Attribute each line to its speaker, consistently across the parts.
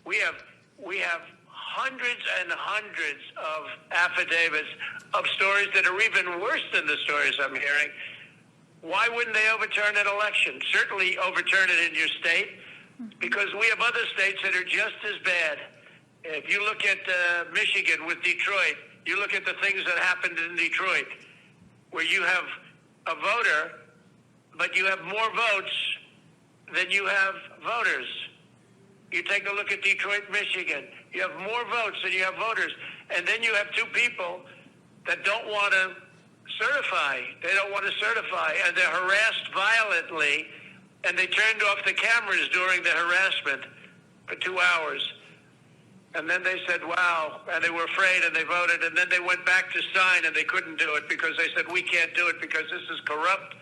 Speaker 1: We have hundreds and hundreds of affidavits of stories that are even worse than the stories I'm hearing. Why wouldn't they overturn an election? Certainly overturn it in your state, because we have other states that are just as bad. If you look at Michigan with Detroit, you look at the things that happened in Detroit, where you have a voter, but you have more votes than you have voters. You take a look at Detroit, Michigan. You have more votes than you have voters. And then you have two people that don't want to certify. They don't want to certify, and they're harassed violently, and they turned off the cameras during the harassment for 2 hours. And then they said, wow, and they were afraid, and they voted, and then they went back to sign, and they couldn't do it because they said, we can't do it because this is corrupt.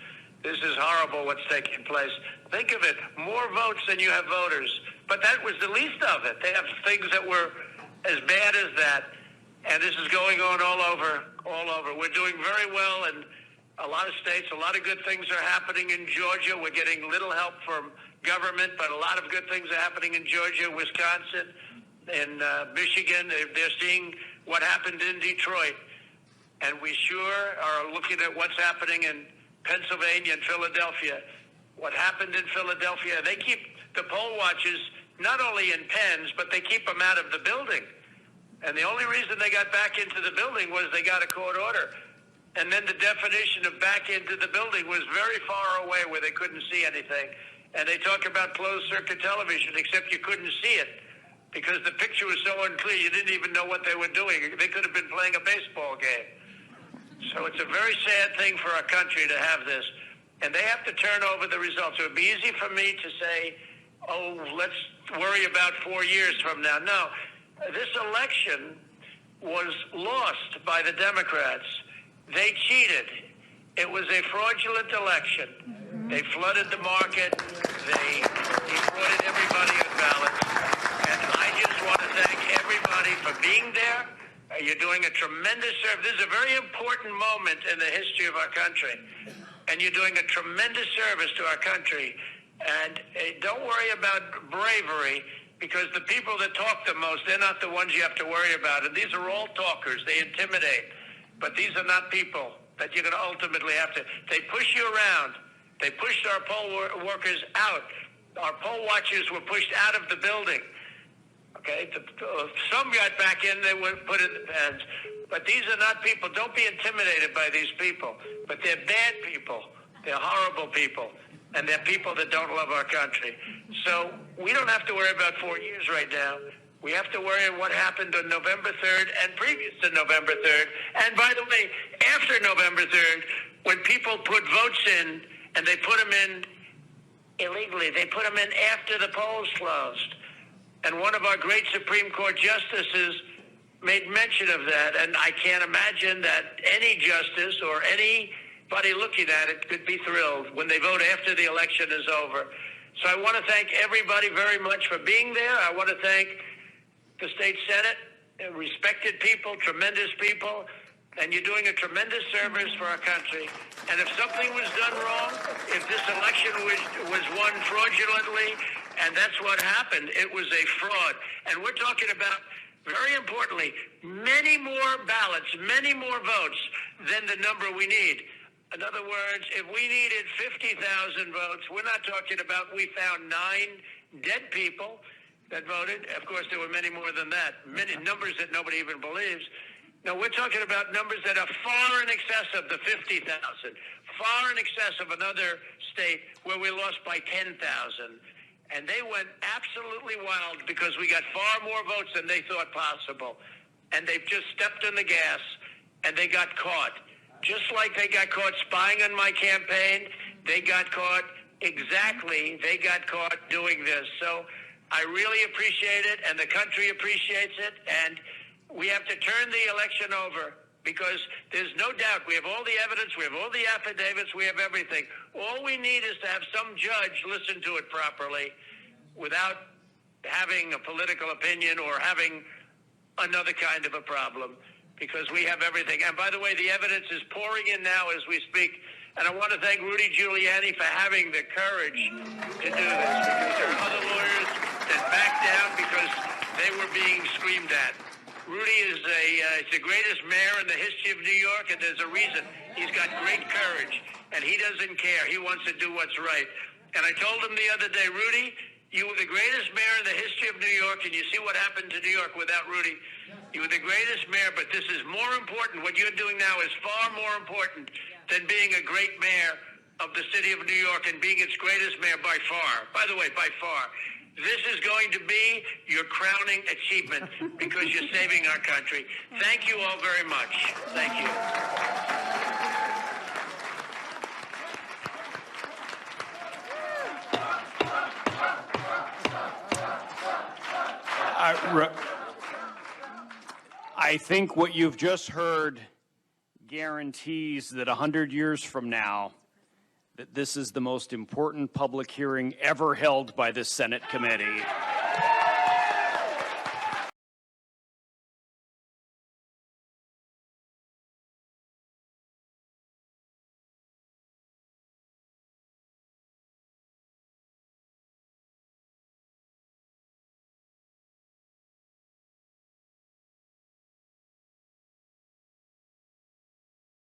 Speaker 1: This is horrible what's taking place. Think of it, more votes than you have voters. But that was the least of it. They have things that were as bad as that. And this is going on all over. We're doing very well in a lot of states. A lot of good things are happening in Georgia. We're getting little help from government, but a lot of good things are happening in Georgia, Wisconsin, in Michigan. They're seeing what happened in Detroit. And we sure are looking at what's happening in Pennsylvania and Philadelphia. What happened in Philadelphia, they keep the poll watchers not only in pens, but they keep them out of the building. And the only reason they got back into the building was they got a court order. And then the definition of back into the building was very far away where they couldn't see anything. And they talk about closed circuit television, except you couldn't see it because the picture was so unclear you didn't even know what they were doing. They could have been playing a baseball game. So it's a very sad thing for our country to have this. And they have to turn over the results. It would be easy for me to say, oh, let's worry about 4 years from now. No, this election was lost by the Democrats. They cheated. It was a fraudulent election. They flooded the market. They defrauded everybody of ballots. And I just want to thank everybody for being there. You're doing a tremendous service. This is a very important moment in the history of our country. And you're doing a tremendous service to our country. And don't worry about bravery, because the people that talk the most, they're not the ones you have to worry about. And these are all talkers. They intimidate. But these are not people that you're going to ultimately have to. They push you around. They pushed our poll workers out. Our poll watchers were pushed out of the building. Okay, some got back in, they were put in the pens. But these are not people. Don't be intimidated by these people. But they're bad people. They're horrible people. And they're people that don't love our country. So we don't have to worry about 4 years right now. We have to worry about what happened on November 3rd and previous to November 3rd. And by the way, after November 3rd, when people put votes in and they put them in illegally, they put them in after the polls closed. And one of our great Supreme Court justices made mention of that. And I can't imagine that any justice or anybody looking at it could be thrilled when they vote after the election is over. So I want to thank everybody very much for being there. I want to thank the state Senate, respected people, tremendous people, and you're doing a tremendous service for our country. And if something was done wrong, if this election was won fraudulently, and that's what happened, it was a fraud. And we're talking about, very importantly, many more ballots, many more votes than the number we need. In other words, if we needed 50,000 votes, we're not talking about we found 9 dead people that voted. Of course, there were many more than that, many numbers that nobody even believes. No, we're talking about numbers that are far in excess of the 50,000, far in excess of another state where we lost by 10,000. And they went absolutely wild because we got far more votes than they thought possible. And they've just stepped on the gas, and they got caught. Just like they got caught spying on my campaign, they got caught doing this. So I really appreciate it, and the country appreciates it, and we have to turn the election over because there's no doubt we have all the evidence, we have all the affidavits, we have everything. All we need is to have some judge listen to it properly without having a political opinion or having another kind of a problem, because we have everything. And by the way, the evidence is pouring in now as we speak. And I want to thank Rudy Giuliani for having the courage to do this, because there are other lawyers that backed down because they were being screamed at. Rudy is the greatest mayor in the history of New York, and there's a reason. He's got great courage, and he doesn't care. He wants to do what's right. And I told him the other day, Rudy, you were the greatest mayor in the history of New York, and you see what happened to New York without Rudy. You were the greatest mayor, but this is more important. What you're doing now is far more important than being a great mayor of the city of New York and being its greatest mayor by far. By the way, by far. This is going to be your crowning achievement because you're saving our country. Thank you all very much. Thank you.
Speaker 2: I think what you've just heard guarantees that 100 years from now, that this is the most important public hearing ever held by this Senate committee.